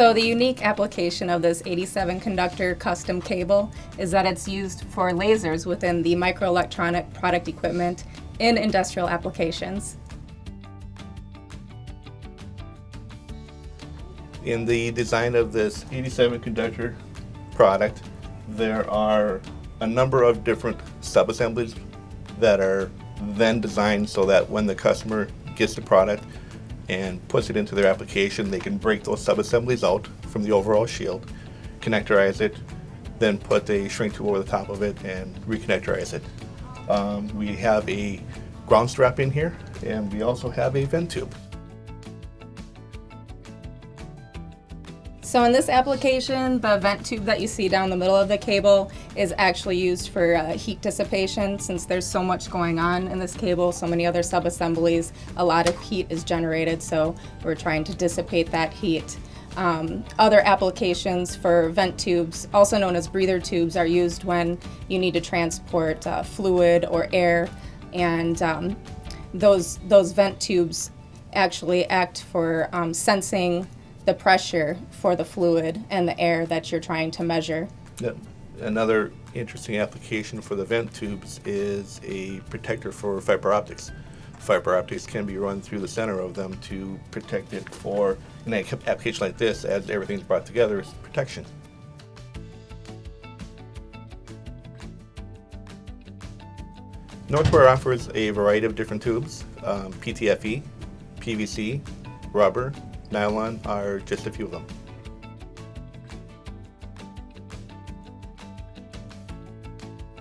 So the unique application of this 87 conductor custom cable is that it's used for lasers within the microelectronic product equipment in industrial applications. In the design of this 87 conductor product, there are a number of different sub-assemblies that are then designed so that when the customer gets the product and puts it into their application, they can break those sub-assemblies out from the overall shield, connectorize it, then put a shrink tube over the top of it and reconnectorize it. We have a ground strap in here, and we also have a vent tube. So in this application, the vent tube that you see down the middle of the cable is actually used for heat dissipation. Since there's so much going on in this cable, so many other sub-assemblies, a lot of heat is generated, so we're trying to dissipate that heat. Other applications for vent tubes, also known as breather tubes, are used when you need to transport fluid or air, and those vent tubes actually act for sensing the pressure for the fluid and the air that you're trying to measure. Yep. Another interesting application for the vent tubes is a protector for fiber optics. Fiber optics can be run through the center of them to protect it for, in an application like this, as everything's brought together, is protection. Northware offers a variety of different tubes. PTFE, PVC, rubber, nylon are just a few of them.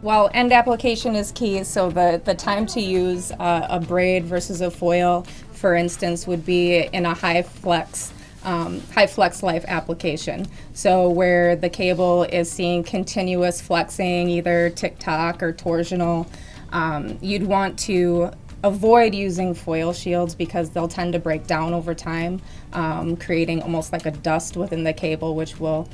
While end application is key, so the time to use a braid versus a foil, for instance, would be in a high flex life application. So where the cable is seeing continuous flexing, either tick-tock or torsional, you'd want to avoid using foil shields because they'll tend to break down over time, creating almost like a dust within the cable, which will,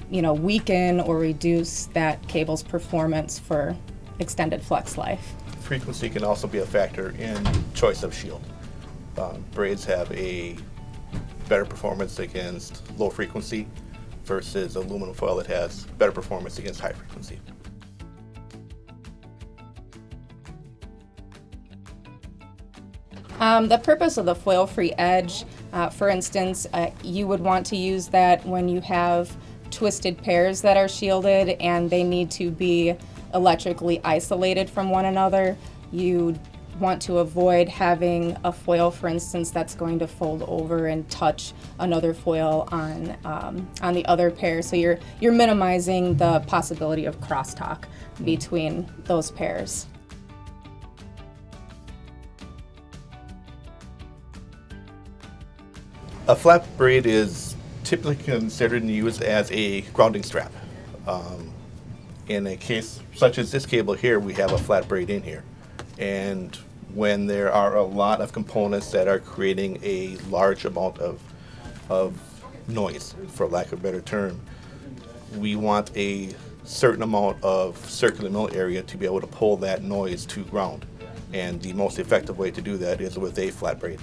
weaken or reduce that cable's performance for extended flex life. Frequency can also be a factor in choice of shield. Braids have a better performance against low frequency versus aluminum foil that has better performance against high frequency. The purpose of the foil-free edge, for instance, you would want to use that when you have twisted pairs that are shielded and they need to be electrically isolated from one another. You want to avoid having a foil, for instance, that's going to fold over and touch another foil on the other pair. So you're minimizing the possibility of crosstalk between those pairs. A flat braid is typically considered and used as a grounding strap. In a case such as this cable here, we have a flat braid in here. And when there are a lot of components that are creating a large amount of noise, for lack of a better term, we want a certain amount of circular mill area to be able to pull that noise to ground. And the most effective way to do that is with a flat braid.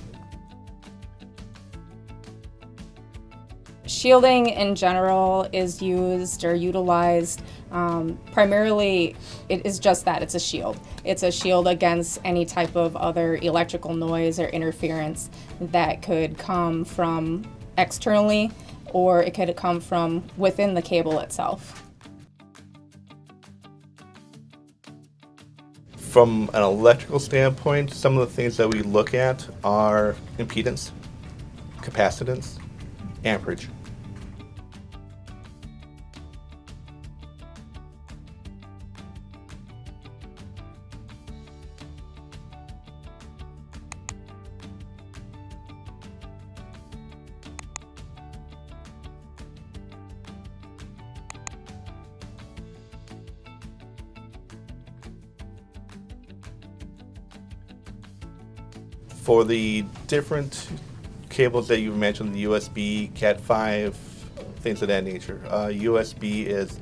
Shielding in general is used or utilized primarily, it is just that, it's a shield. It's a shield against any type of other electrical noise or interference that could come from externally, or it could come from within the cable itself. From an electrical standpoint, some of the things that we look at are impedance, capacitance, amperage. For the different cables that you mentioned, the USB, Cat5, things of that nature, USB is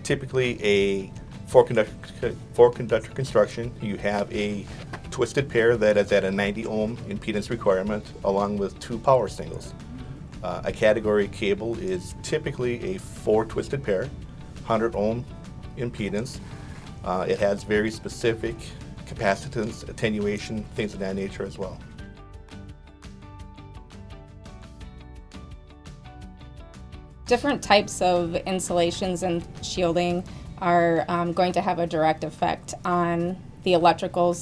typically a four-conductor construction. You have a twisted pair that is at a 90 ohm impedance requirement along with two power singles. A category cable is typically a 4-twisted pair, 100 ohm impedance. It has very specific capacitance, attenuation, things of that nature as well. Different types of insulations and shielding are going to have a direct effect on the electrical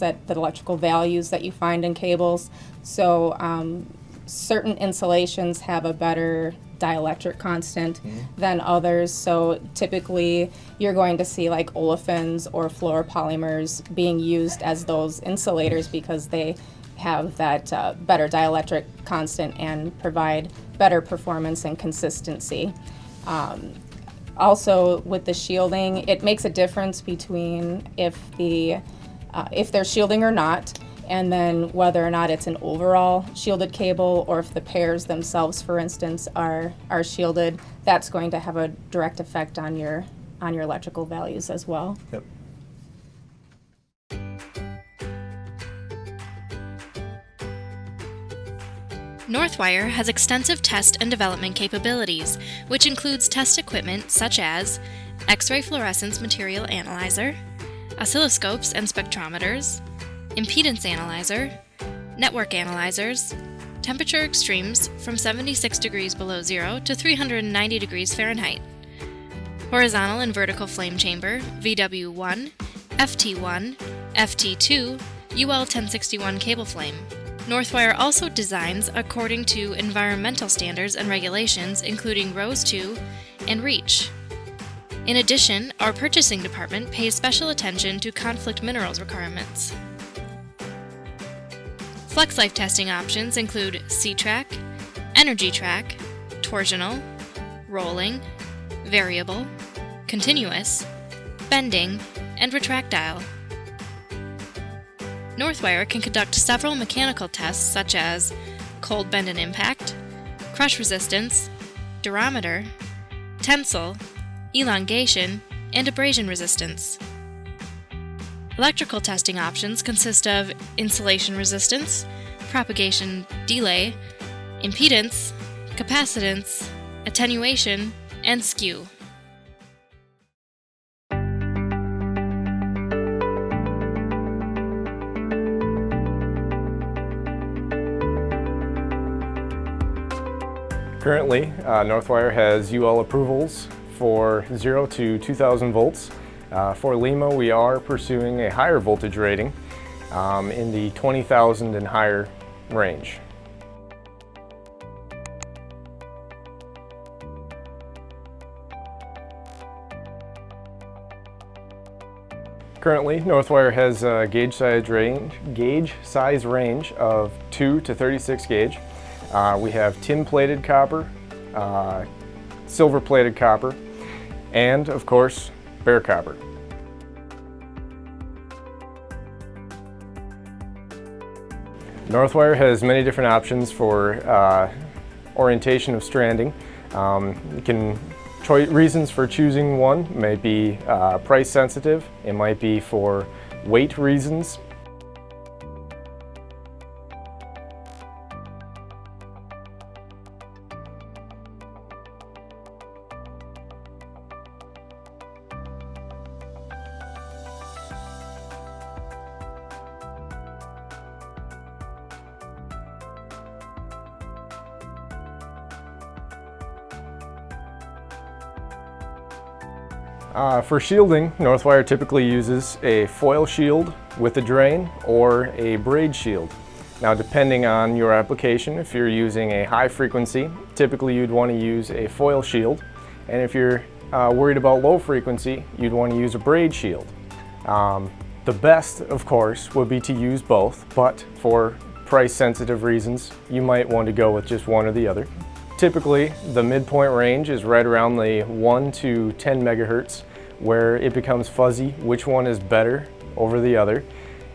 values that you find in cables. So certain insulations have a better dielectric constant than others. So typically you're going to see like olefins or fluoropolymers being used as those insulators because they have that better dielectric constant and provide better performance and consistency. Also with the shielding, it makes a difference between if there's shielding or not, and then whether or not it's an overall shielded cable or if the pairs themselves, for instance, are shielded. That's going to have a direct effect on your electrical values as well. Yep. Northwire has extensive test and development capabilities, which includes test equipment such as X-ray fluorescence material analyzer, oscilloscopes and spectrometers, impedance analyzer, network analyzers, temperature extremes from 76 degrees below zero to 390 degrees Fahrenheit, horizontal and vertical flame chamber, VW1, FT1, FT2, UL1061 cable flame. Northwire also designs according to environmental standards and regulations, including RoHS 2 and REACH. In addition, our purchasing department pays special attention to conflict minerals requirements. FlexLife testing options include C-Track, Energy Track, torsional, rolling, variable, continuous, bending, and retractile. Northwire can conduct several mechanical tests such as cold bend and impact, crush resistance, durometer, tensile, elongation, and abrasion resistance. Electrical testing options consist of insulation resistance, propagation delay, impedance, capacitance, attenuation, and skew. Currently, Northwire has UL approvals for 0 to 2000 volts. For LEMO, we are pursuing a higher voltage rating in the 20,000 and higher range. Currently, Northwire has a gauge size range of 2 to 36 gauge. We have tin-plated copper, silver-plated copper, and of course, bare copper. Northwire has many different options for orientation of stranding. Reasons for choosing one may be price sensitive, it might be for weight reasons. For shielding, Northwire typically uses a foil shield with a drain or a braid shield. Now, depending on your application, if you're using a high frequency, typically you'd want to use a foil shield. And if you're worried about low frequency, you'd want to use a braid shield. The best, of course, would be to use both, but for price sensitive reasons, you might want to go with just one or the other. Typically, the midpoint range is right around the 1 to 10 megahertz, where it becomes fuzzy which one is better over the other.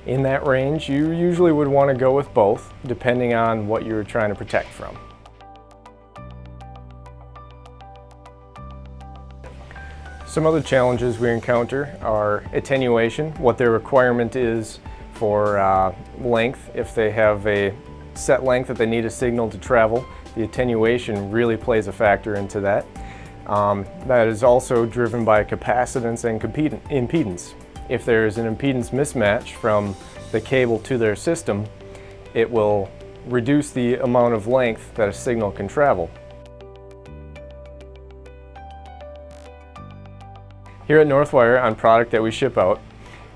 In that range, you usually would want to go with both, depending on what you're trying to protect from. Some other challenges we encounter are attenuation, what their requirement is for length, if they have a set length that they need a signal to travel, The attenuation really plays a factor into that. That is also driven by capacitance and impedance. If there is an impedance mismatch from the cable to their system, it will reduce the amount of length that a signal can travel. Here at Northwire, on product that we ship out,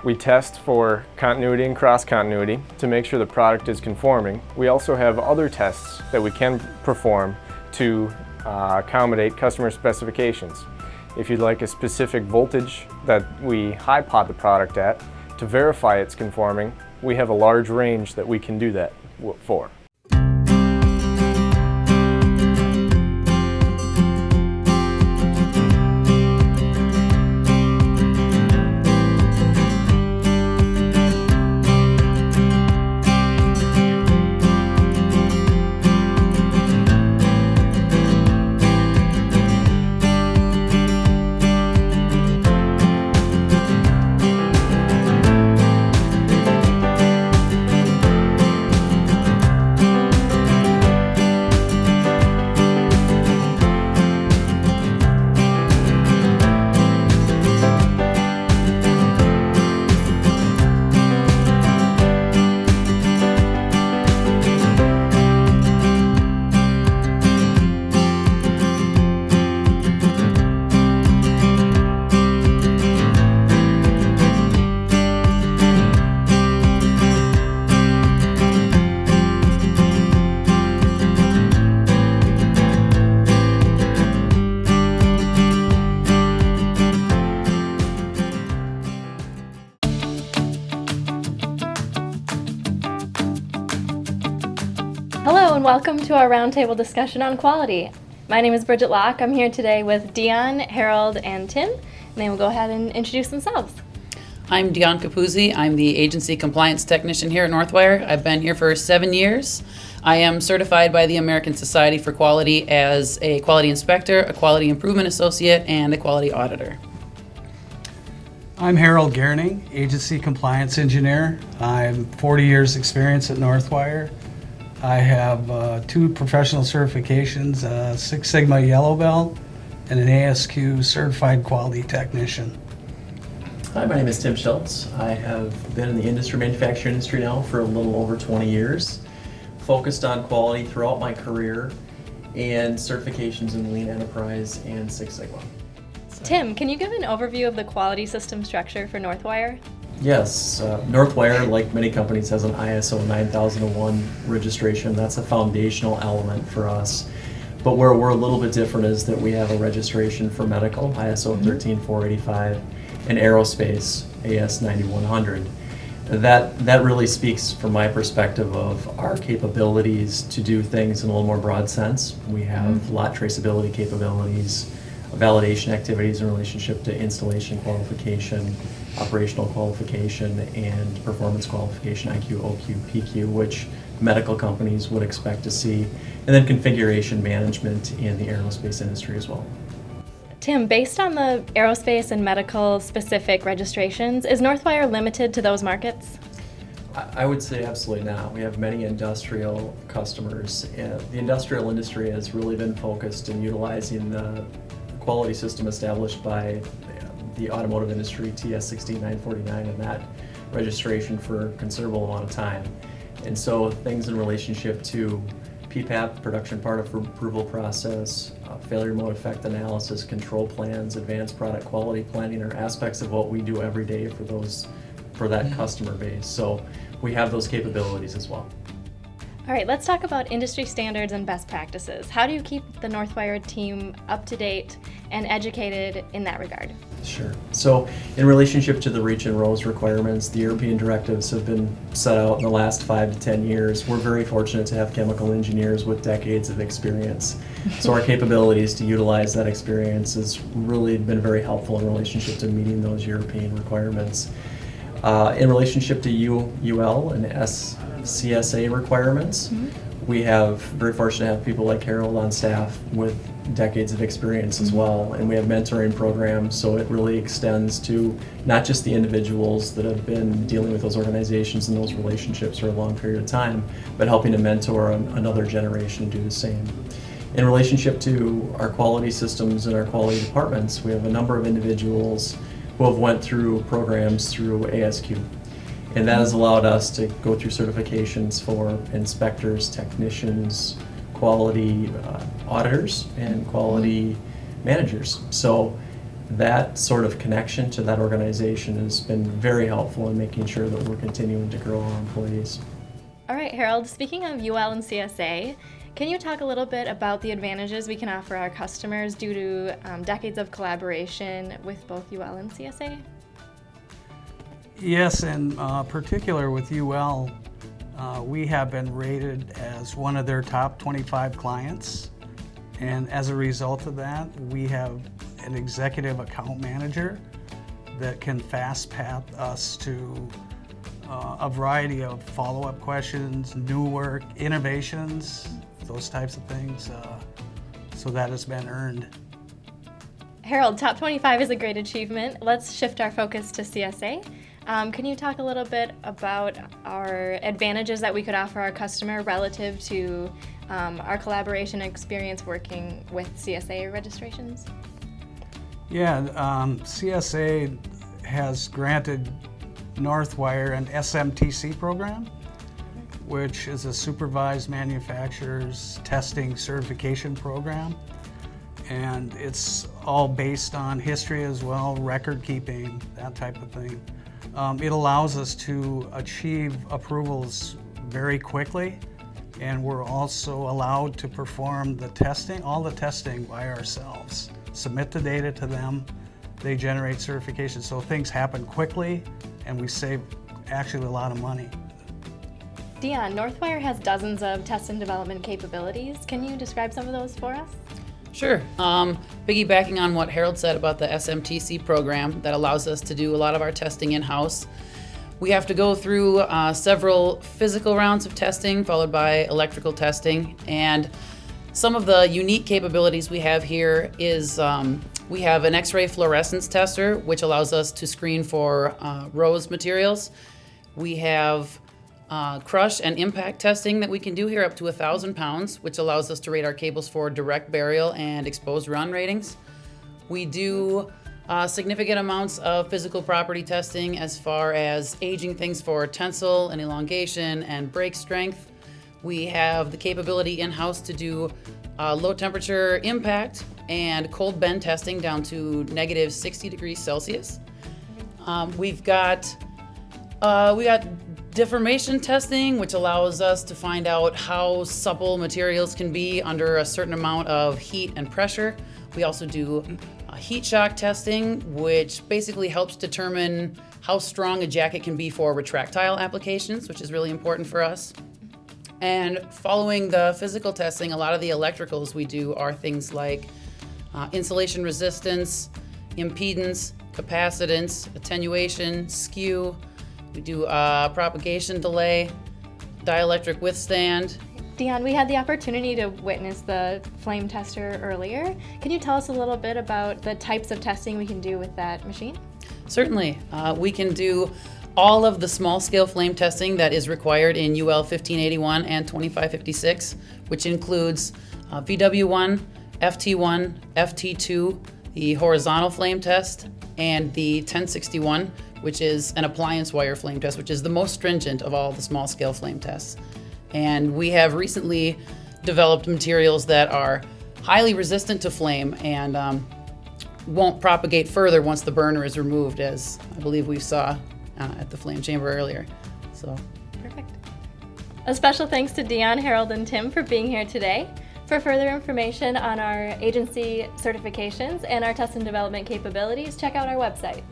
we test for continuity and cross-continuity to make sure the product is conforming. We also have other tests that we can perform to accommodate customer specifications. If you'd like a specific voltage that we high pot the product at to verify it's conforming, we have a large range that we can do that for. Hello and welcome to our roundtable discussion on quality. My name is Bridget Locke. I'm here today with Dion, Harold, and Tim, and they will go ahead and introduce themselves. I'm Dion Capuzzi. I'm the agency compliance technician here at Northwire. I've been here for 7 years. I am certified by the American Society for Quality as a quality inspector, a quality improvement associate, and a quality auditor. I'm Harold Gerning, agency compliance engineer. I'm 40 years experience at Northwire. I have 2 professional certifications, a Six Sigma Yellow Belt and an ASQ certified quality technician. Hi, my name is Tim Schultz. I have been in the manufacturing industry now for a little over 20 years. Focused on quality throughout my career and certifications in Lean Enterprise and Six Sigma. Tim, can you give an overview of the quality system structure for Northwire? Yes, Northwire, like many companies, has an ISO 9001 registration. That's a foundational element for us. But where we're a little bit different is that we have a registration for medical, ISO 13485, and aerospace, AS 9100. That really speaks from my perspective of our capabilities to do things in a little more broad sense. We have lot traceability capabilities, validation activities in relationship to installation qualification, operational qualification, and performance qualification, IQ, OQ, PQ, which medical companies would expect to see, and then configuration management in the aerospace industry as well. Tim, based on the aerospace and medical specific registrations, is Northwire limited to those markets? I would say absolutely not. We have many industrial customers. The industrial industry has really been focused in utilizing the quality system established by the automotive industry, TS 16949, and that registration for a considerable amount of time. And so things in relationship to PPAP, production part of approval process, failure mode effect analysis, control plans, advanced product quality planning are aspects of what we do every day for that customer base. So we have those capabilities as well. All right, let's talk about industry standards and best practices. How do you keep the Northwire team up to date and educated in that regard? Sure. So in relationship to the REACH and RoHS requirements, the European directives have been set out in the last 5 to 10 years. We're very fortunate to have chemical engineers with decades of experience. So our capabilities to utilize that experience has really been very helpful in relationship to meeting those European requirements. In relationship to UL and SCSA requirements, we have very fortunate to have people like Harold on staff with decades of experience as well, and we have mentoring programs, so it really extends to not just the individuals that have been dealing with those organizations and those relationships for a long period of time, but helping to mentor another generation to do the same. In relationship to our quality systems and our quality departments, we have a number of individuals who have went through programs through ASQ. And that has allowed us to go through certifications for inspectors, technicians, quality auditors, and quality managers. So that sort of connection to that organization has been very helpful in making sure that we're continuing to grow our employees. All right, Harold, speaking of UL and CSA, can you talk a little bit about the advantages we can offer our customers due to decades of collaboration with both UL and CSA? Yes, in particular with UL, we have been rated as one of their top 25 clients. And as a result of that, we have an executive account manager that can fast path us to a variety of follow-up questions, new work, innovations, those types of things. So that has been earned. Harold, top 25 is a great achievement. Let's shift our focus to CSA. Can you talk a little bit about our advantages that we could offer our customer relative to our collaboration experience working with CSA registrations? Yeah, CSA has granted Northwire an SMTC program, which is a supervised manufacturer's testing certification program. And it's all based on history as well, record keeping, that type of thing. It allows us to achieve approvals very quickly, and we're also allowed to perform the testing, all the testing by ourselves. Submit the data to them, they generate certification, so things happen quickly and we save actually a lot of money. Dion, Northwire has dozens of test and development capabilities. Can you describe some of those for us? Sure. Piggybacking on what Harold said about the SMTC program that allows us to do a lot of our testing in-house, we have to go through several physical rounds of testing followed by electrical testing. And some of the unique capabilities we have here is we have an X-ray fluorescence tester, which allows us to screen for rose materials. We have crush and impact testing that we can do here up to 1,000 pounds, which allows us to rate our cables for direct burial and exposed run ratings. We do significant amounts of physical property testing as far as aging things for tensile and elongation and break strength. We have the capability in-house to do low temperature impact and cold bend testing down to negative 60 degrees Celsius. We got deformation testing, which allows us to find out how supple materials can be under a certain amount of heat and pressure. We also do heat shock testing, which basically helps determine how strong a jacket can be for retractile applications, which is really important for us. And following the physical testing, a lot of the electricals we do are things like insulation resistance, impedance, capacitance, attenuation, skew. We do propagation delay, dielectric withstand. Dion, we had the opportunity to witness the flame tester earlier. Can you tell us a little bit about the types of testing we can do with that machine? Certainly. We can do all of the small scale flame testing that is required in UL 1581 and 2556, which includes VW1, FT1, FT2, the horizontal flame test, and the 1061, which is an appliance wire flame test, which is the most stringent of all the small scale flame tests. And we have recently developed materials that are highly resistant to flame and won't propagate further once the burner is removed, as I believe we saw at the flame chamber earlier. So, perfect. A special thanks to Dion, Harold, and Tim for being here today. For further information on our agency certifications and our test and development capabilities, check out our website.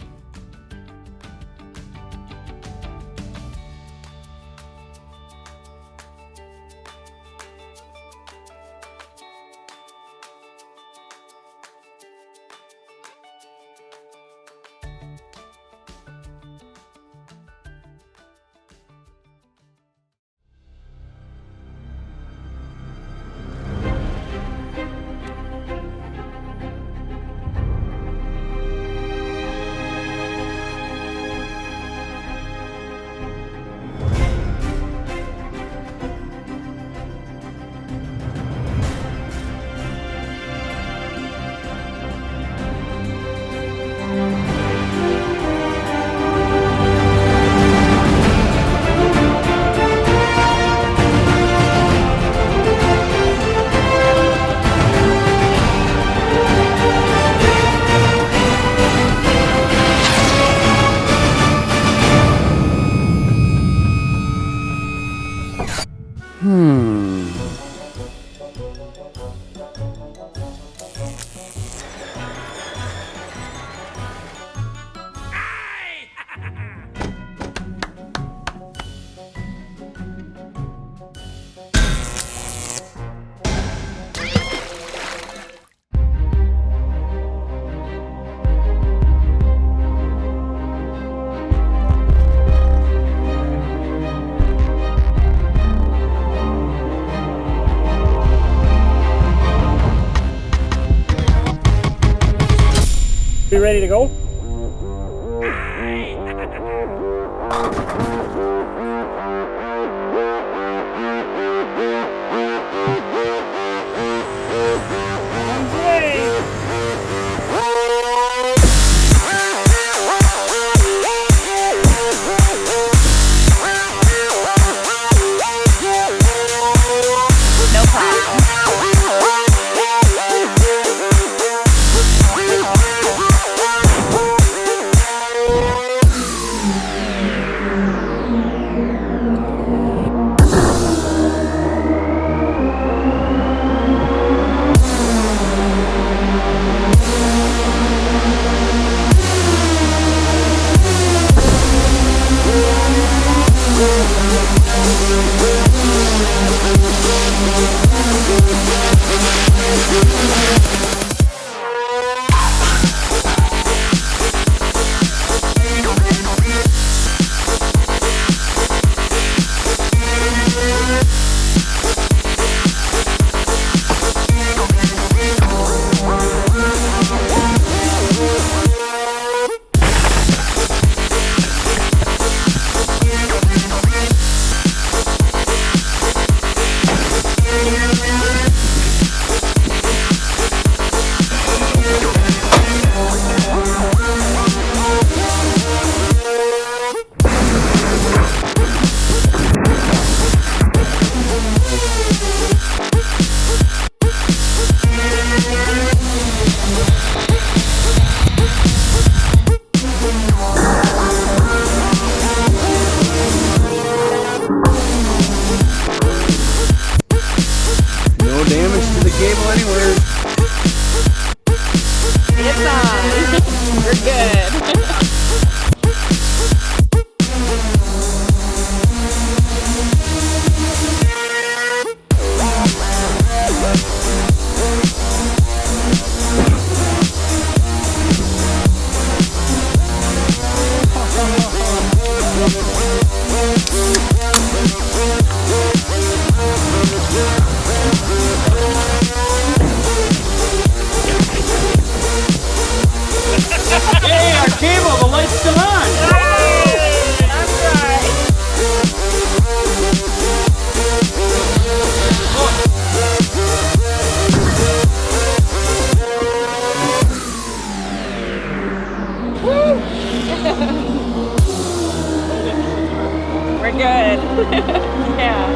ready to go? No problem. No damage to the cable anywhere. It's on. We're good. Hey, our cable, the light's still on! That's right. We're good. Yeah.